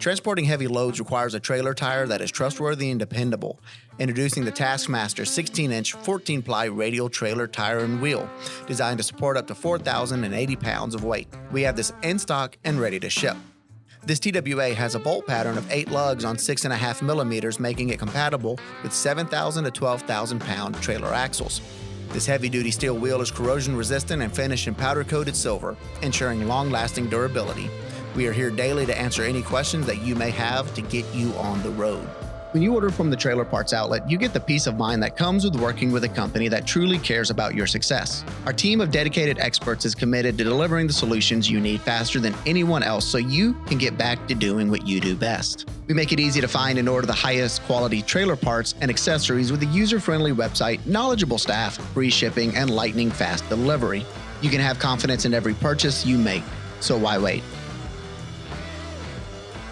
Transporting heavy loads requires a trailer tire that is trustworthy and dependable. Introducing the Taskmaster 16-inch 14-ply radial trailer tire and wheel, designed to support up to 4,080 pounds of weight. We have this in stock and ready to ship. This TWA has a bolt pattern of 8 lugs on 6.5 millimeters, making it compatible with 7,000 to 12,000 pound trailer axles. This heavy-duty steel wheel is corrosion-resistant and finished in powder-coated silver, ensuring long-lasting durability. We are here daily to answer any questions that you may have to get you on the road. When you order from the Trailer Parts Outlet, you get the peace of mind that comes with working with a company that truly cares about your success. Our team of dedicated experts is committed to delivering the solutions you need faster than anyone else so you can get back to doing what you do best. We make it easy to find and order the highest quality trailer parts and accessories with a user-friendly website, knowledgeable staff, free shipping, and lightning-fast delivery. You can have confidence in every purchase you make, so why wait?